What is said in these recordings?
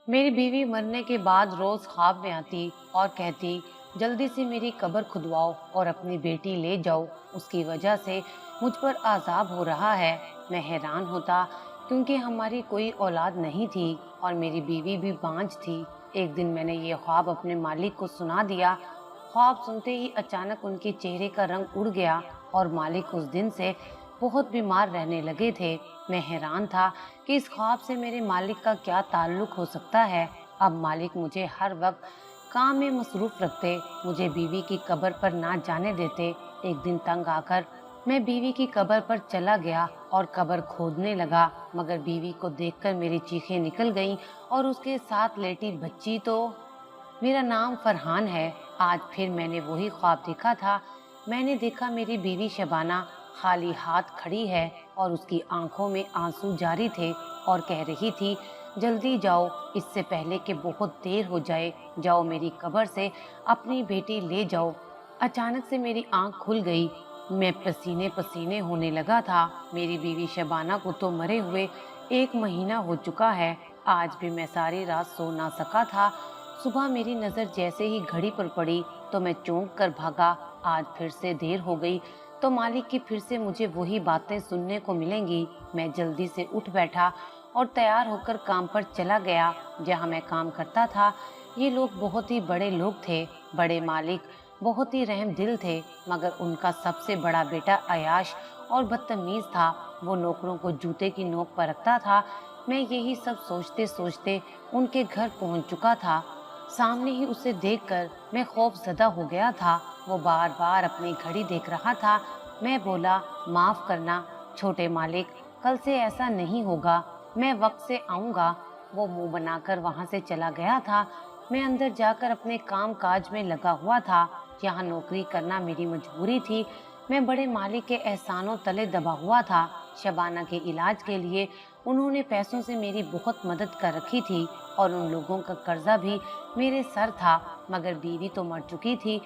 मेरी बीवी मरने के बाद रोज ख्वाब में आती और कहती, जल्दी से मेरी कब्र खुदवाओ और अपनी बेटी ले जाओ, उसकी वजह से मुझ पर आज़ाब हो रहा है। मैं हैरान होता क्योंकि हमारी कोई औलाद नहीं थी और मेरी बीवी भी बांझ थी। एक दिन मैंने ये ख्वाब अपने मालिक को सुना दिया। ख्वाब सुनते ही अचानक उनके चेहरे का रंग उड़ गया और मालिक उस दिन से बहुत बीमार रहने लगे थे। मैं हैरान था कि इस ख्वाब से मेरे मालिक का क्या ताल्लुक हो सकता है। अब मालिक मुझे हर वक्त काम में मसरूफ रखते, मुझे बीवी की कब्र पर ना जाने देते। एक दिन तंग आकर मैं बीवी की कब्र पर चला गया और कब्र खोदने लगा, मगर बीवी को देखकर मेरी चीखें निकल गईं और उसके साथ लेटी बच्ची तो। मेरा नाम फरहान है। आज फिर मैंने वही ख्वाब देखा था। मैंने देखा मेरी बीवी शबाना खाली हाथ खड़ी है और उसकी आंखों में आंसू जारी थे और कह रही थी, जल्दी जाओ इससे पहले कि बहुत देर हो जाए, जाओ मेरी कब्र से अपनी बेटी ले जाओ। अचानक से मेरी आंख खुल गई। मैं पसीने पसीने होने लगा था। मेरी बीवी शबाना को तो मरे हुए 1 महीना हो चुका है। आज भी मैं सारी रात सो ना सका था। सुबह मेरी नजर जैसे ही घड़ी पर पड़ी तो मैं चौंक कर भागा। आज फिर से देर हो गई तो मालिक की फिर से मुझे वही बातें सुनने को मिलेंगी। मैं जल्दी से उठ बैठा और तैयार होकर काम पर चला गया जहां मैं काम करता था। ये लोग बहुत ही बड़े लोग थे, बड़े मालिक बहुत ही रहम दिल थे, मगर उनका सबसे बड़ा बेटा अयाश और बदतमीज था। वो नौकरों को जूते की नोक पर रखता था। मैं यही सब सोचते सोचते उनके घर पहुंच चुका था। सामने ही उसे देखकर मैं खौफजदा हो गया था। वो बार बार अपनी घड़ी देख रहा था। मैं बोला, माफ करना छोटे मालिक, कल से ऐसा नहीं होगा, मैं वक्त से आऊंगा। वो मुंह बनाकर वहां से चला गया था। मैं अंदर जाकर अपने काम काज में लगा हुआ था। यहाँ नौकरी करना मेरी मजबूरी थी। मैं बड़े मालिक के एहसानों तले दबा हुआ था। शबाना के इलाज के लिए उन्होंने पैसों से मेरी बहुत मदद कर रखी थी और उन लोगों का कर्जा भी मेरे सर था, मगर बीवी तो मर चुकी थी।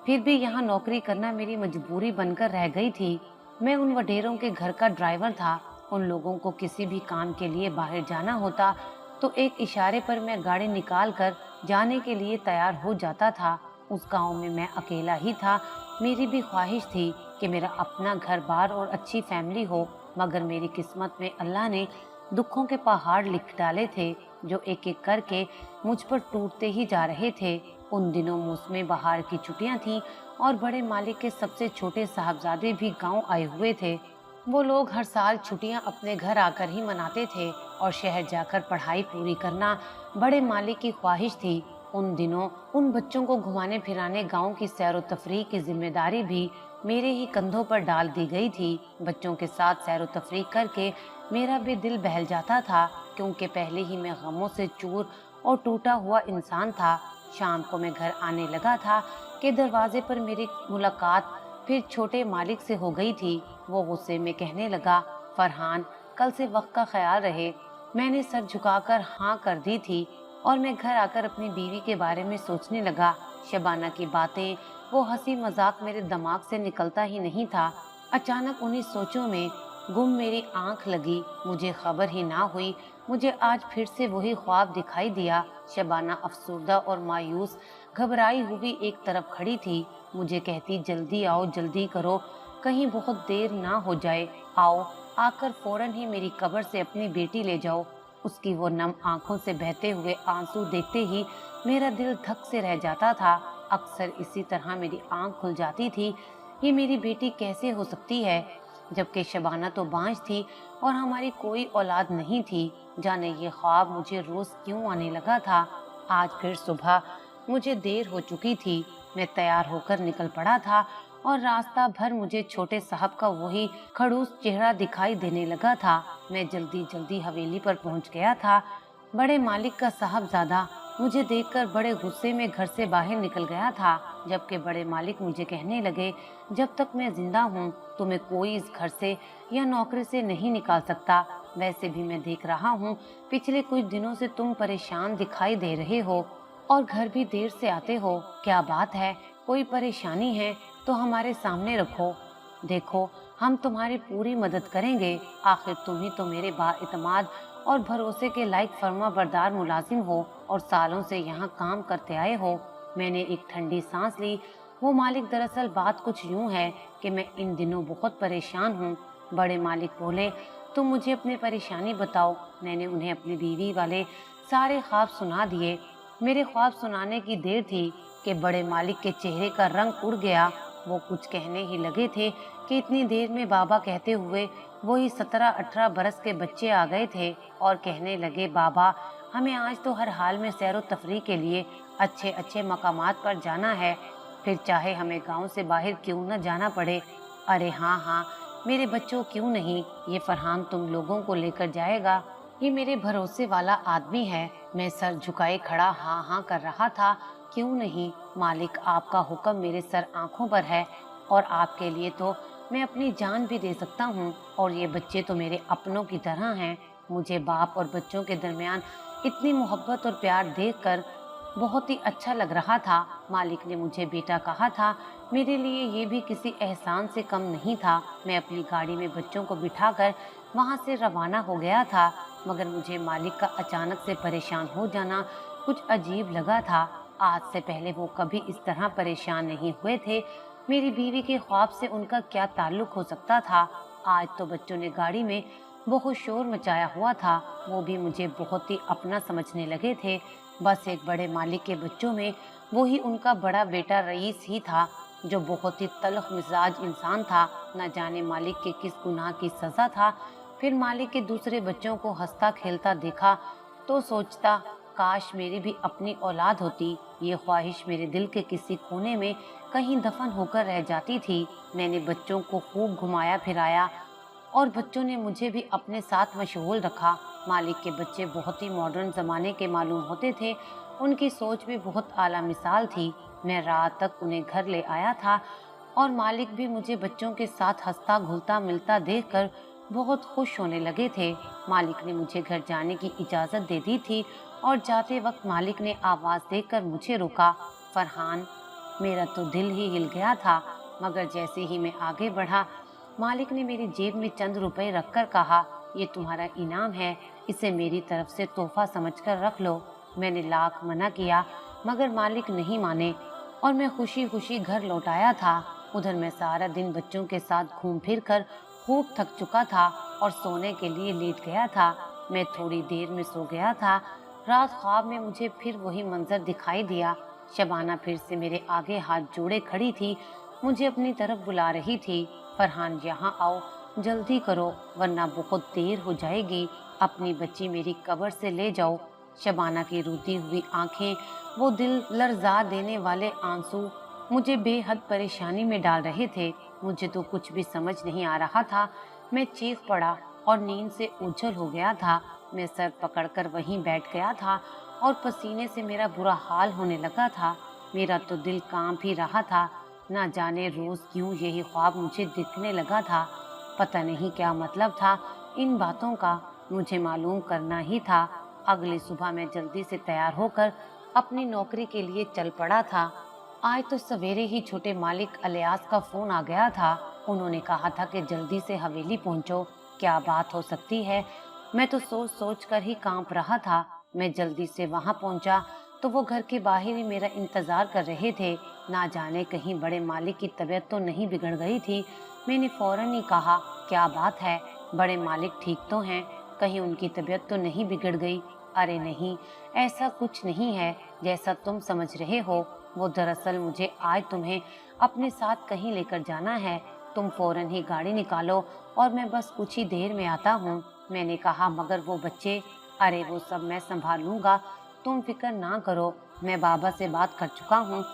फिर भी यहाँ नौकरी करना मेरी मजबूरी बनकर रह गई थी। मैं उन वडेरों के घर का ड्राइवर था। उन लोगों को किसी भी काम के लिए बाहर जाना होता तो एक इशारे पर मैं गाड़ी निकाल कर जाने के लिए तैयार हो जाता था। उस गांव में मैं अकेला ही था। मेरी भी ख्वाहिश थी कि मेरा अपना घर बार और अच्छी फैमिली हो, मगर मेरी किस्मत में अल्लाह ने दुखों के पहाड़ लिख डाले थे जो एक एक करके मुझ पर टूटते ही जा रहे थे। उन दिनों मौसमी बहार की छुट्टियां थीं और बड़े मालिक के सबसे छोटे साहबजादे भी गांव आए हुए थे। वो लोग हर साल छुट्टियां अपने घर आकर ही मनाते थे और शहर जाकर पढ़ाई पूरी करना बड़े मालिक की ख्वाहिश थी। उन दिनों उन बच्चों को घुमाने फिराने गांव की सैर व तफरीह की जिम्मेदारी भी मेरे ही कंधों पर डाल दी गई थी। बच्चों के साथ सैर व तफरीह करके मेरा भी दिल बहल जाता था, क्योंकि पहले ही मैं गमों से चूर और टूटा हुआ इंसान था। शाम को मैं घर आने लगा था कि दरवाजे पर मेरी मुलाकात फिर छोटे मालिक से हो गई थी। वो गुस्से में कहने लगा, फरहान, कल से वक्त का ख्याल रहे। मैंने सर झुकाकर हाँ कर दी थी और मैं घर आकर अपनी बीवी के बारे में सोचने लगा। शबाना की बातें, वो हंसी मजाक मेरे दिमाग से निकलता ही नहीं था। अचानक उन्हीं सोचों में गुम मेरी आंख लगी। मुझे खबर ही ना हुई, मुझे आज फिर से वही ख्वाब दिखाई दिया। शबाना अफसुर्दा और मायूस घबराई हुई एक तरफ खड़ी थी। मुझे कहती, जल्दी आओ, जल्दी करो, कहीं बहुत देर ना हो जाए। आओ, आकर फौरन ही मेरी कब्र से अपनी बेटी ले जाओ। उसकी वो नम आंखों से बहते हुए आंसू देखते ही मेरा दिल धक से रह जाता था। अक्सर इसी तरह मेरी आंख खुल जाती थी। ये मेरी बेटी कैसे हो सकती है, जबकि शबाना तो बांझ थी और हमारी कोई औलाद नहीं थी। जाने ये ख्वाब मुझे रोज क्यों आने लगा था। आज फिर सुबह मुझे देर हो चुकी थी। मैं तैयार होकर निकल पड़ा था और रास्ता भर मुझे छोटे साहब का वही खड़ूस चेहरा दिखाई देने लगा था। मैं जल्दी जल्दी हवेली पर पहुंच गया था। बड़े मालिक का साहबजादा मुझे देखकर बड़े गुस्से में घर से बाहर निकल गया था, जबकि बड़े मालिक मुझे कहने लगे, जब तक मैं जिंदा हूँ तुम्हें कोई इस घर से या नौकरी से नहीं निकाल सकता। वैसे भी मैं देख रहा हूँ पिछले कुछ दिनों से तुम परेशान दिखाई दे रहे हो और घर भी देर से आते हो। क्या बात है, कोई परेशानी है तो हमारे सामने रखो। देखो, हम तुम्हारी पूरी मदद करेंगे। आखिर तुम ही तो मेरे बाएतमाद और भरोसे के लायक फर्माबरदार मुलाजिम हो और सालों से यहाँ काम करते आए हो। मैंने एक ठंडी सांस ली। वो मालिक, दरअसल बात कुछ यूं है कि मैं इन दिनों बहुत परेशान हूँ। बड़े मालिक बोले, तुम मुझे अपनी परेशानी बताओ। मैंने उन्हें अपनी बीवी वाले सारे ख्वाब सुना दिए। मेरे ख्वाब सुनाने की देर थी कि बड़े मालिक के चेहरे का रंग उड़ गया। वो कुछ कहने ही लगे थे कि इतनी देर में बाबा कहते हुए वही 17-18 बरस के बच्चे आ गए थे और कहने लगे, बाबा हमें आज तो हर हाल में सैर व तफरीह के लिए अच्छे अच्छे मकामात पर जाना है, फिर चाहे हमें गांव से बाहर क्यों न जाना पड़े। अरे हाँ हाँ मेरे बच्चों, क्यों नहीं, ये फरहान तुम लोगों को लेकर जाएगा। ये मेरे भरोसे वाला आदमी है। मैं सर झुकाए खड़ा हाँ हाँ कर रहा था। क्यों नहीं मालिक, आपका हुक्म मेरे सर आंखों पर है और आपके लिए तो मैं अपनी जान भी दे सकता हूँ। और ये बच्चे तो मेरे अपनों की तरह हैं। मुझे बाप और बच्चों के दरमियान इतनी मोहब्बत और प्यार देखकर बहुत ही अच्छा लग रहा था। मालिक ने मुझे बेटा कहा था, मेरे लिए ये भी किसी एहसान से कम नहीं था। मैं अपनी गाड़ी में बच्चों को बिठाकर वहाँ से रवाना हो गया था, मगर मुझे मालिक का अचानक से परेशान हो जाना कुछ अजीब लगा था। आज से पहले वो कभी इस तरह परेशान नहीं हुए थे। मेरी बीवी के ख्वाब से उनका क्या ताल्लुक हो सकता था। आज तो बच्चों ने गाड़ी में बहुत शोर मचाया हुआ था। वो भी मुझे बहुत ही अपना समझने लगे थे। बस एक बड़े मालिक के बच्चों में वो ही उनका बड़ा बेटा रईस ही था, जो बहुत ही तल्ख मिजाज इंसान था। न जाने मालिक के किस गुनाह की सजा था। फिर मालिक के दूसरे बच्चों को हंसता खेलता देखा तो सोचता, काश मेरी भी अपनी औलाद होती। ये ख्वाहिश मेरे दिल के किसी कोने में कहीं दफन होकर रह जाती थी। मैंने बच्चों को खूब घुमाया फिराया और बच्चों ने मुझे भी अपने साथ मशगूल रखा। मालिक के बच्चे बहुत ही मॉडर्न ज़माने के मालूम होते थे। उनकी सोच भी बहुत आला मिसाल थी। मैं रात तक उन्हें घर ले आया था और मालिक भी मुझे बच्चों के साथ हंसता घुलता मिलता देखकर बहुत खुश होने लगे थे। मालिक ने मुझे घर जाने की इजाज़त दे दी थी और जाते वक्त मालिक ने आवाज़ देकर मुझे रोका। फरहान, मेरा तो दिल ही हिल गया था, मगर जैसे ही मैं आगे बढ़ा, मालिक ने मेरी जेब में चंद रुपए रखकर कहा, ये तुम्हारा इनाम है, इसे मेरी तरफ से तोहफा समझकर रख लो। मैंने लाख मना किया, मगर मालिक नहीं माने और मैं खुशी खुशी घर लौट आया था। उधर मैं सारा दिन बच्चों के साथ घूम फिर कर खूब थक चुका था और सोने के लिए लेट गया था। मैं थोड़ी देर में सो गया था। रात ख्वाब में मुझे फिर वही मंजर दिखाई दिया। शबाना फिर से मेरे आगे हाथ जोड़े खड़ी थी, मुझे अपनी तरफ बुला रही थी। फरहान, यहाँ आओ, जल्दी करो वरना बहुत देर हो जाएगी। अपनी बच्ची मेरी कब्र से ले जाओ। शबाना की रोती हुई आंखें, वो दिल लर्जा देने वाले आंसू मुझे बेहद परेशानी में डाल रहे थे। मुझे तो कुछ भी समझ नहीं आ रहा था। मैं चीख पड़ा और नींद से ओझल हो गया था। मैं सर पकड़कर वहीं बैठ गया था और पसीने से मेरा बुरा हाल होने लगा था। मेरा तो दिल कांप ही रहा था। ना जाने रोज क्यों यही ख्वाब मुझे दिखने लगा था। पता नहीं क्या मतलब था इन बातों का, मुझे मालूम करना ही था। अगली सुबह मैं जल्दी से तैयार होकर अपनी नौकरी के लिए चल पड़ा था। आज तो सवेरे ही छोटे मालिक अलियास का फोन आ गया था। उन्होंने कहा था कि जल्दी से हवेली पहुंचो। क्या बात हो सकती है, मैं तो सोच सोच कर ही कांप रहा था। मैं जल्दी से वहां पहुंचा तो वो घर के बाहर ही मेरा इंतजार कर रहे थे। ना जाने कहीं बड़े मालिक की तबीयत तो नहीं बिगड़ गई थी। मैंने फौरन ही कहा, क्या बात है, बड़े मालिक ठीक तो हैं, कहीं उनकी तबीयत तो नहीं बिगड़ गई? अरे नहीं, ऐसा कुछ नहीं है जैसा तुम समझ रहे हो। वो दरअसल मुझे आज तुम्हें अपने साथ कहीं लेकर जाना है। तुम फौरन ही गाड़ी निकालो और मैं बस कुछ ही देर में आता हूँ। मैंने कहा, मगर वो बच्चे? अरे वो सब मैं संभाल लूंगा, तुम फिक्र ना करो, मैं बाबा से बात कर चुका हूँ।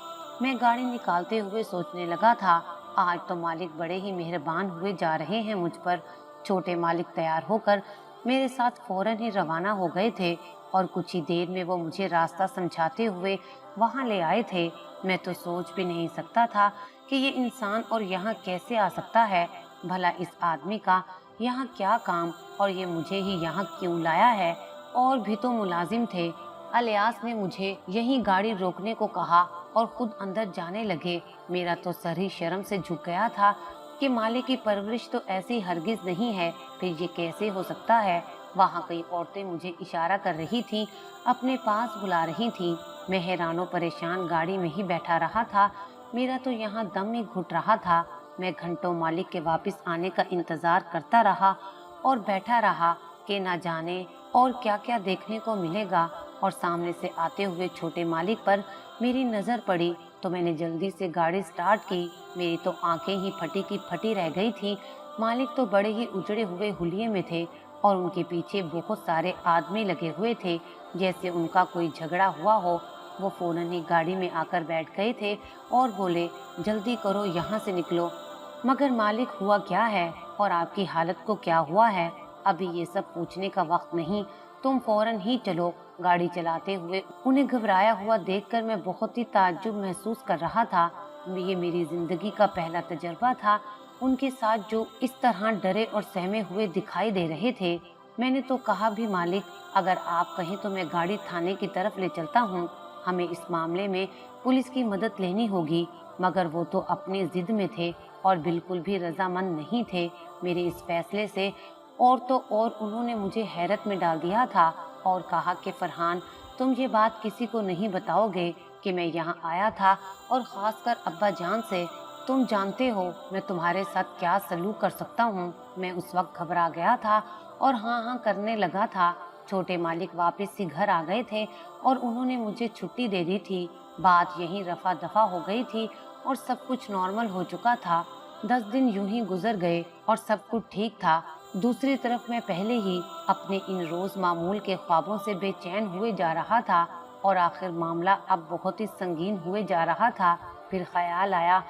मैं गाड़ी निकालते हुए सोचने लगा था, आज तो मालिक बड़े ही मेहरबान हुए जा रहे हैं मुझ पर। छोटे मालिक तैयार होकर मेरे साथ फौरन ही रवाना हो गए थे और कुछ ही देर में वो मुझे रास्ता समझाते हुए वहाँ ले आए थे। मैं तो सोच भी नहीं सकता था कि ये इंसान और यहाँ कैसे आ सकता है। भला इस आदमी का यहाँ क्या काम और ये मुझे ही यहाँ क्यों लाया है? और भी तो मुलाजिम थे। अलियास ने मुझे यहीं गाड़ी रोकने को कहा और खुद अंदर जाने लगे। मेरा तो सर ही शर्म से झुक गया था कि मालिक की परवरिश तो ऐसी हरगिज नहीं है, फिर ये कैसे हो सकता है। वहाँ कई औरतें मुझे इशारा कर रही थीं, अपने पास बुला रही थीं। मैं हैरानो परेशान गाड़ी में ही बैठा रहा था। मेरा तो यहाँ दम ही घुट रहा था। मैं घंटों मालिक के वापस आने का इंतजार करता रहा और बैठा रहा कि ना जाने और क्या क्या देखने को मिलेगा। और सामने से आते हुए छोटे मालिक पर मेरी नजर पड़ी तो मैंने जल्दी से गाड़ी स्टार्ट की। मेरी तो आंखें ही फटी की फटी रह गई थी। मालिक तो बड़े ही उजड़े हुए हुलिये में थे और उनके पीछे बहुत सारे आदमी लगे हुए थे, जैसे उनका कोई झगड़ा हुआ हो। वो फौरन ही गाड़ी में आकर बैठ गए थे और बोले, जल्दी करो, यहाँ से निकलो। मगर मालिक, हुआ क्या है और आपकी हालत को क्या हुआ है? अभी ये सब पूछने का वक्त नहीं, तुम फौरन ही चलो। गाड़ी चलाते हुए उन्हें घबराया हुआ देखकर मैं बहुत ही ताज्जुब महसूस कर रहा था। ये मेरी जिंदगी का पहला तजर्बा था उनके साथ जो इस तरह डरे और सहमे हुए दिखाई दे रहे थे। मैंने तो कहा भी, मालिक अगर आप कहें तो मैं गाड़ी थाने की तरफ ले चलता हूँ, हमें इस मामले में पुलिस की मदद लेनी होगी। मगर वो तो अपनी जिद में थे और बिल्कुल भी रजामंद नहीं थे मेरे इस फैसले से। और तो और उन्होंने मुझे हैरत में डाल दिया था और कहा कि फरहान, तुम ये बात किसी को नहीं बताओगे कि मैं यहाँ आया था, और खासकर अब्बा जान से। तुम जानते हो मैं तुम्हारे साथ क्या सलूक कर सकता हूँ। मैं उस वक्त घबरा गया था और हाँ हाँ करने लगा था। छोटे मालिक वापस ही घर आ गए थे और उन्होंने मुझे छुट्टी दे दी थी। बात यहीं रफा दफा हो गई थी और सब कुछ नॉर्मल हो चुका था। 10 दिन यूं ही गुजर गए और सब कुछ ठीक था। दूसरी तरफ मैं पहले ही अपने इन रोज मामूल के ख्वाबों से बेचैन हुए जा रहा था और आखिर मामला अब बहुत ही संगीन हुए जा रहा था। फिर ख्याल आया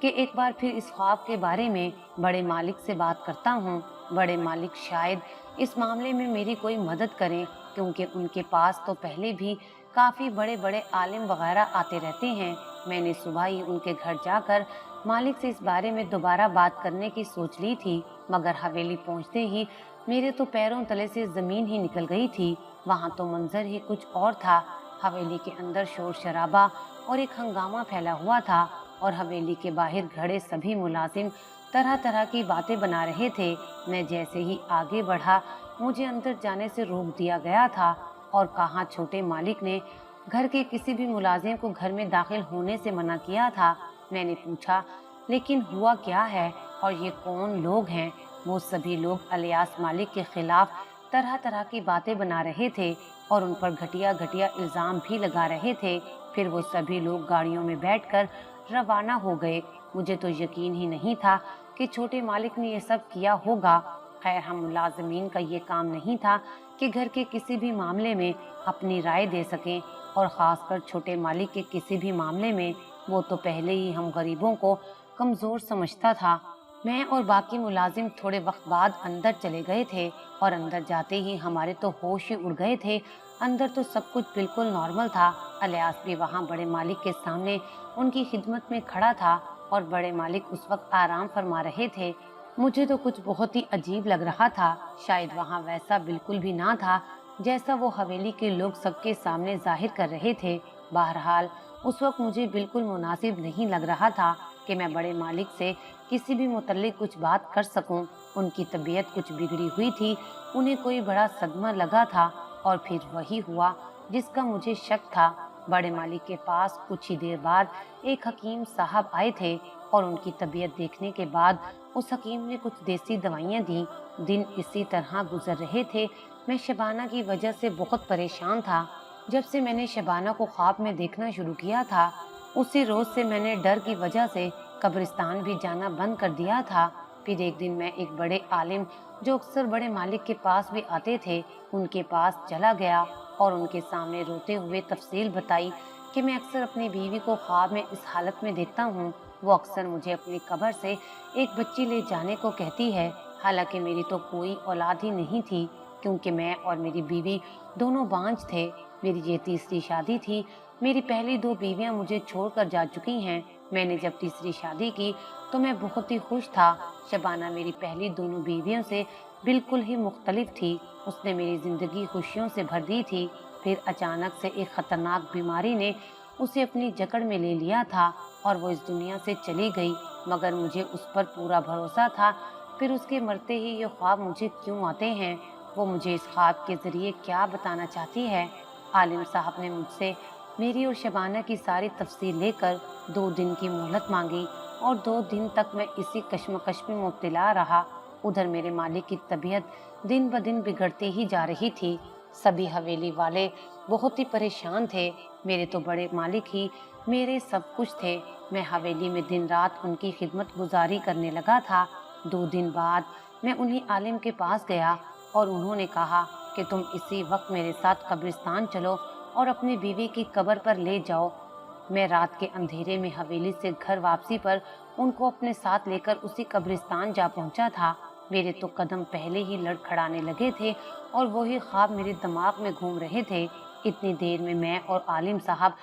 कि एक बार फिर इस ख्वाब के बारे में बड़े मालिक से बात करता हूँ। बड़े मालिक शायद इस मामले में मेरी कोई मदद करें, क्योंकि उनके पास तो पहले भी काफ़ी बड़े बड़े आलिम वगैरह आते रहते हैं। मैंने सुबह ही उनके घर जाकर मालिक से इस बारे में दोबारा बात करने की सोच ली थी, मगर हवेली पहुंचते ही मेरे तो पैरों तले से ज़मीन ही निकल गई थी। वहाँ तो मंजर ही कुछ और था। हवेली के अंदर शोर शराबा और एक हंगामा फैला हुआ था और हवेली के बाहर खड़े सभी मुलाजिम तरह तरह की बातें बना रहे थे। मैं जैसे ही आगे बढ़ा, मुझे अंदर जाने से रोक दिया गया था और कहा छोटे मालिक ने घर के किसी भी मुलाजिम को घर में दाखिल होने से मना किया था। मैंने पूछा, लेकिन हुआ क्या है और ये कौन लोग हैं? वो सभी लोग अलियास मालिक के खिलाफ तरह तरह की बातें बना रहे थे और उन पर घटिया घटिया इल्ज़ाम भी लगा रहे थे। फिर वो सभी लोग गाड़ियों में बैठकर रवाना हो गए। मुझे तो यकीन ही नहीं था कि छोटे मालिक ने ये सब किया होगा। खैर, हम मुलाजमीन का ये काम नहीं था कि घर के किसी भी मामले में अपनी राय दे सकें, और ख़ासकर छोटे मालिक के किसी भी मामले में। वो तो पहले ही हम गरीबों को कमज़ोर समझता था। मैं और बाकी मुलाजिम थोड़े वक्त बाद अंदर चले गए थे और अंदर जाते ही हमारे तो होश ही उड़ गए थे। अंदर तो सब कुछ बिल्कुल नॉर्मल था। अलियास भी वहाँ बड़े मालिक के सामने उनकी खिदमत में खड़ा था और बड़े मालिक उस वक्त आराम फरमा रहे थे। मुझे तो कुछ बहुत ही अजीब लग रहा था। शायद वहाँ वैसा बिल्कुल भी ना था जैसा वो हवेली के लोग सबके सामने जाहिर कर रहे थे। बहरहाल उस वक्त मुझे बिल्कुल मुनासिब नहीं लग रहा था कि मैं बड़े मालिक से किसी भी मुतल्लिक कुछ बात कर सकूं। उनकी तबीयत कुछ बिगड़ी हुई थी, उन्हें कोई बड़ा सदमा लगा था। और फिर वही हुआ जिसका मुझे शक था। बड़े मालिक के पास कुछ ही देर बाद एक हकीम साहब आए थे और उनकी तबीयत देखने के बाद उस हकीम ने कुछ देसी दवाइयाँ दी। दिन इसी तरह गुजर रहे थे। मैं शबाना की वजह से बहुत परेशान था। जब से मैंने शबाना को ख्वाब में देखना शुरू किया था, उसी रोज से मैंने डर की वजह से कब्रिस्तान भी जाना बंद कर दिया था। फिर एक दिन मैं एक बड़े आलिम जो अक्सर बड़े मालिक के पास भी आते थे, उनके पास चला गया और उनके सामने रोते हुए तफसील बताई कि मैं अक्सर अपनी बीवी को ख्वाब में इस हालत में देखता हूँ। वो अक्सर मुझे अपनी कब्र से एक बच्ची ले जाने को कहती है। हालांकि मेरी तो कोई औलाद ही नहीं थी, क्योंकि मैं और मेरी बीवी दोनों बांझ थे। मेरी ये तीसरी शादी थी। मेरी पहली 2 बीवियां मुझे छोड़कर जा चुकी हैं। मैंने जब तीसरी शादी की तो मैं बहुत ही खुश था। शबाना मेरी पहली दोनों बीवियों से बिल्कुल ही मुख्तलिफ थी। उसने मेरी ज़िंदगी खुशियों से भर दी थी। फिर अचानक से एक ख़तरनाक बीमारी ने उसे अपनी जकड़ में ले लिया था और वो इस दुनिया से चली गई। मगर मुझे उस पर पूरा भरोसा था। फिर उसके मरते ही ये ख्वाब मुझे क्यों आते हैं? वो मुझे इस ख्वाब के ज़रिए क्या बताना चाहती है? आलिम साहब ने मुझसे मेरी और शबाना की सारी तफसील लेकर 2 दिन की मोहलत मांगी और 2 दिन तक मैं इसी कश्मकश में मुब्तला रहा। उधर मेरे मालिक की तबीयत दिन ब दिन बिगड़ती ही जा रही थी। सभी हवेली वाले बहुत ही परेशान थे। मेरे तो बड़े मालिक ही मेरे सब कुछ थे। मैं हवेली में दिन रात उनकी खिदमत गुजारी करने लगा था। 2 दिन बाद मैं उन्हीं आलिम के पास गया और उन्होंने कहा कि तुम इसी वक्त मेरे साथ कब्रिस्तान चलो और अपनी बीवी की कब्र पर ले जाओ। मैं रात के अंधेरे में हवेली से घर वापसी पर उनको अपने साथ लेकर उसी कब्रिस्तान जा पहुंचा था। मेरे तो कदम पहले ही लड़खड़ाने लगे थे और वही ख्वाब मेरे दिमाग में घूम रहे थे। इतनी देर में मैं और आलिम साहब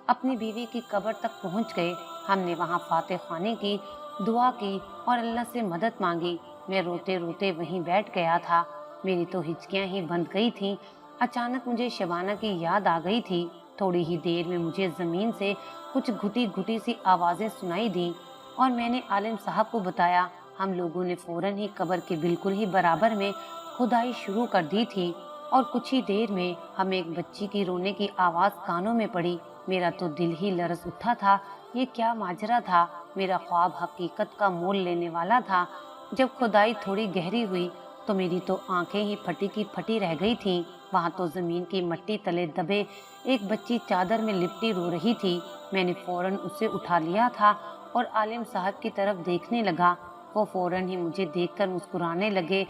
अपनी बीवी की कब्र तक पहुंच गए। हमने वहां फातिह खानी की, दुआ की और अल्लाह से मदद मांगी। मैं रोते रोते वहीं बैठ गया था। मेरी तो हिचकियां ही बंद गई थीं। अचानक मुझे शबाना की याद आ गई थी। थोड़ी ही देर में मुझे जमीन से कुछ घुटी घुटी सी आवाजें सुनाई दी और मैंने आलिम साहब को बताया। हम लोगों ने फौरन ही कब्र के बिल्कुल ही बराबर में खुदाई शुरू कर दी थी और कुछ ही देर में हमें एक बच्ची की रोने की आवाज कानों में पड़ी। मेरा तो दिल ही लरस उठा था। ये क्या माजरा था? मेरा ख्वाब हकीकत का मोल लेने वाला था। जब खुदाई थोड़ी गहरी हुई तो मेरी तो आंखें ही फटी की फटी रह गई थीं। वहां तो जमीन की मट्टी तले दबे एक बच्ची चादर में लिपटी रो रही थी। मैंने फौरन उसे उठा लिया था और आलिम साहब की तरफ देखने लगा। वो फौरन ही मुझे देखकर मुस्कुराने लगे,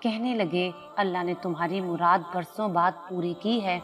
कहने लगे, अल्लाह ने तुम्हारी मुराद बरसों बाद पूरी की है।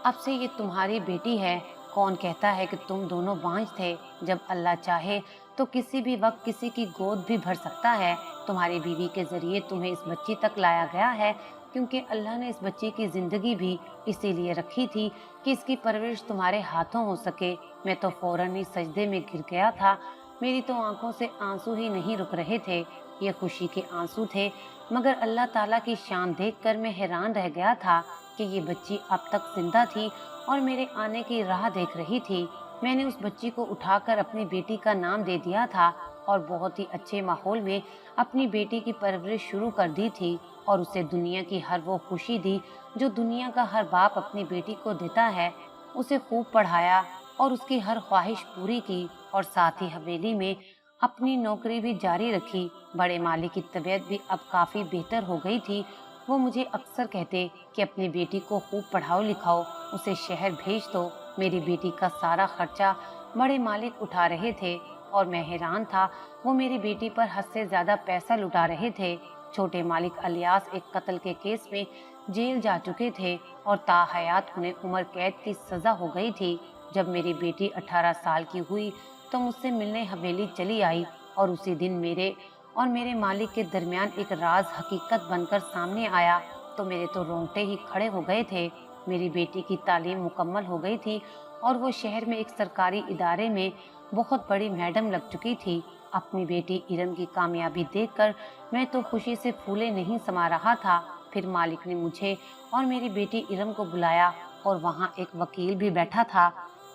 अब से ये तुम्हारी बेटी है। कौन कहता है कि तुम दोनों बांझ थे? जब अल्लाह चाहे तो किसी भी वक्त किसी की गोद भी भर सकता है। तुम्हारी बीवी के जरिए तुम्हें इस बच्ची तक लाया गया है, क्योंकि अल्लाह ने इस बच्ची की जिंदगी भी इसीलिए रखी थी कि इसकी परवरिश तुम्हारे हाथों हो सके। मैं तो फौरन ही सजदे में गिर गया था। मेरी तो आंखों से आंसू ही नहीं रुक रहे थे। ये खुशी के आंसू थे, मगर अल्लाह ताला की शान देखकर मैं हैरान रह गया था कि ये बच्ची अब तक जिंदा थी और मेरे आने की राह देख रही थी। मैंने उस बच्ची को उठाकर अपनी बेटी का नाम दे दिया था और बहुत ही अच्छे माहौल में अपनी बेटी की परवरिश शुरू कर दी थी और उसे दुनिया की हर वो खुशी दी जो दुनिया का हर बाप अपनी बेटी को देता है। उसे खूब पढ़ाया और उसकी हर ख्वाहिश पूरी की और साथ ही हवेली में अपनी नौकरी भी जारी रखी। बड़े मालिक की तबीयत भी अब काफी बेहतर हो गई थी। वो मुझे अक्सर कहते कि अपनी बेटी को खूब पढ़ाओ लिखाओ, उसे शहर भेज दो। मेरी बेटी का सारा खर्चा बड़े मालिक उठा रहे थे और मैं हैरान था। वो मेरी बेटी पर हद से ज्यादा पैसा लुटा रहे थे। छोटे मालिक अलियास एक कत्ल के केस में जेल जा चुके थे और ताहयात उन्हें उम्र कैद की सजा हो गई थी। जब मेरी बेटी 18 साल की हुई तो मुझसे मिलने हवेली चली आई और उसी दिन मेरे और मेरे मालिक के दरमियान एक राज हकीकत बनकर सामने आया तो मेरे तो रोंगटे ही खड़े हो गए थे। मेरी बेटी की तालीम मुकम्मल हो गई थी और वो शहर में एक सरकारी इदारे में बहुत बड़ी मैडम लग चुकी थी। अपनी बेटी इरम की कामयाबी देखकर मैं तो खुशी से फूले नहीं समा रहा था। फिर मालिक ने मुझे और मेरी बेटी इरम को बुलाया और वहाँ एक वकील भी बैठा था।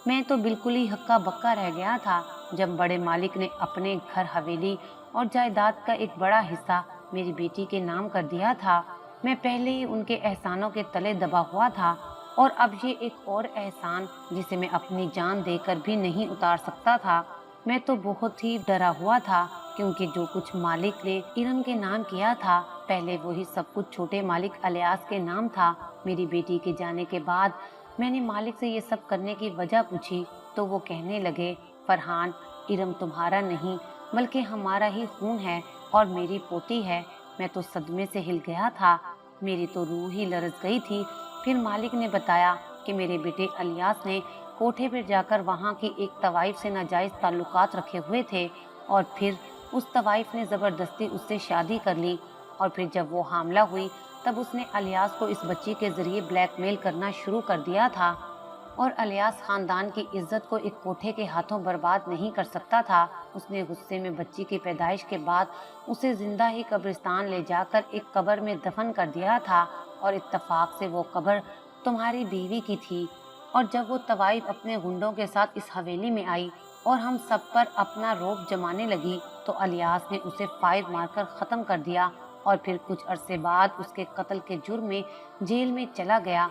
मैं तो बिल्कुल ही हक्का बक्का रह गया था जब बड़े मालिक ने अपने घर हवेली और जायदाद का एक बड़ा हिस्सा मेरी बेटी के नाम कर दिया था। मैं पहले ही उनके एहसानों के तले दबा हुआ था और अब ये एक और एहसान जिसे मैं अपनी जान देकर भी नहीं उतार सकता था। मैं तो बहुत ही डरा हुआ था क्योंकि जो कुछ मालिक ने इरम के नाम किया था पहले वही सब कुछ छोटे मालिक अलियास के नाम था। मेरी बेटी के जाने के बाद मैंने मालिक से ये सब करने की वजह पूछी तो वो कहने लगे, फरहान, इरम तुम्हारा नहीं बल्कि हमारा ही खून है और मेरी पोती है। मैं तो सदमे से हिल गया था। मेरी तो रूह ही लरस गई थी। फिर मालिक ने बताया कि मेरे बेटे अलियास ने कोठे पर जाकर वहाँ की एक तवाइफ से नाजायज ताल्लुकात रखे हुए थे और फिर उस तवाइफ ने जबरदस्ती उससे शादी कर ली और फिर जब वो हामला हुई तब उसने अलियास को इस बच्ची के जरिए ब्लैकमेल करना शुरू कर दिया था और अलियास खानदान की इज्जत को एक कोठे के हाथों बर्बाद नहीं कर सकता था। उसने गुस्से में बच्ची की पैदाइश के बाद उसे जिंदा ही कब्रिस्तान ले जाकर एक कब्र में दफन कर दिया था और इत्तेफाक से वो कब्र तुम्हारी बीवी की थी। और जब वो तवाइफ अपने गुंडों के साथ इस हवेली में आई और हम सब पर अपना रौब जमाने लगी तो अलियास ने उसे फायर मारकर ख़त्म कर दिया और फिर कुछ अरसे बाद उसके कत्ल के जुर्म में जेल में चला गया।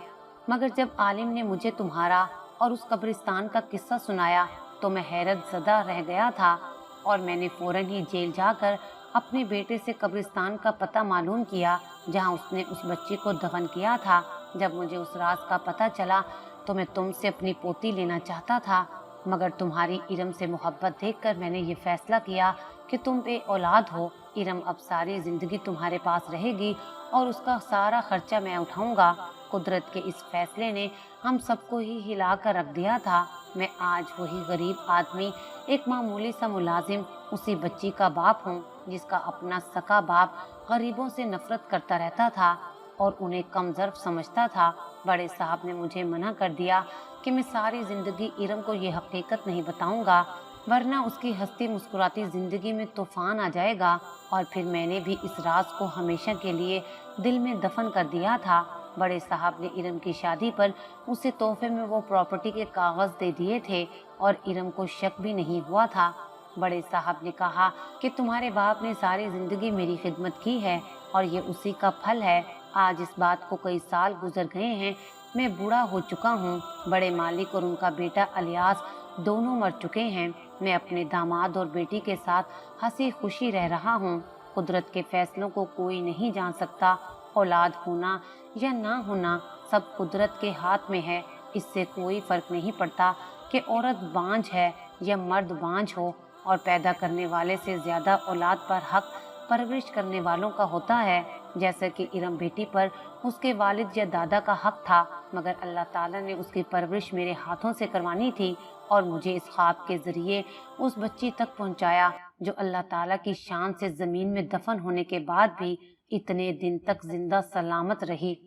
मगर जब आलिम ने मुझे तुम्हारा और उस कब्रिस्तान का किस्सा सुनाया तो मैं हैरत ज़दा रह गया था और मैंने फौरन ही जेल जाकर अपने बेटे से कब्रिस्तान का पता मालूम किया जहां उसने उस बच्ची को दफन किया था। जब मुझे उस राज का पता चला तो मैं तुमसे अपनी पोती लेना चाहता था, मगर तुम्हारी इरम से मोहब्बत देखकर मैंने ये फैसला किया कि तुम बे औलाद हो। इरम अब सारी जिंदगी तुम्हारे पास रहेगी और उसका सारा खर्चा मैं उठाऊंगा। कुदरत के इस फैसले ने हम सबको ही हिला कर रख दिया था। मैं आज वही गरीब आदमी, एक मामूली सा मुलाजिम, उसी बच्ची का बाप हूँ जिसका अपना सका बाप गरीबों से नफरत करता रहता था और उन्हें कमजोर समझता था। बड़े साहब ने मुझे मना कर दिया कि मैं सारी जिंदगी इरम को ये हकीकत नहीं बताऊंगा, वरना उसकी हंसती मुस्कुराती जिंदगी में तूफान आ जाएगा। और फिर मैंने भी इस राज को हमेशा के लिए दिल में दफन कर दिया था। बड़े साहब ने इरम की शादी पर उसे तोहफे में वो प्रॉपर्टी के कागज दे दिए थे और इरम को शक भी नहीं हुआ था। बड़े साहब ने कहा कि तुम्हारे बाप ने सारी जिंदगी मेरी खिदमत की है और ये उसी का फल है। आज इस बात को कई साल गुजर गए हैं, मैं बूढ़ा हो चुका हूँ। बड़े मालिक और उनका बेटा अलियास दोनों मर चुके हैं। मैं अपने दामाद और बेटी के साथ हंसी खुशी रह रहा हूँ। कुदरत के फैसलों को कोई नहीं जान सकता। औलाद होना या ना होना सब कुदरत के हाथ में है। इससे कोई फर्क नहीं पड़ता कि औरत बांझ है या मर्द बांझ हो, और पैदा करने वाले से ज्यादा औलाद पर हक परवरिश करने वालों का होता है। जैसे कि इरम बेटी पर उसके वालिद या दादा का हक था, मगर अल्लाह ताला ने उसकी परवरिश मेरे हाथों से करवानी थी और मुझे इस ख्वाब के जरिए उस बच्ची तक पहुंचाया जो अल्लाह ताला की शान से जमीन में दफन होने के बाद भी इतने दिन तक जिंदा सलामत रही।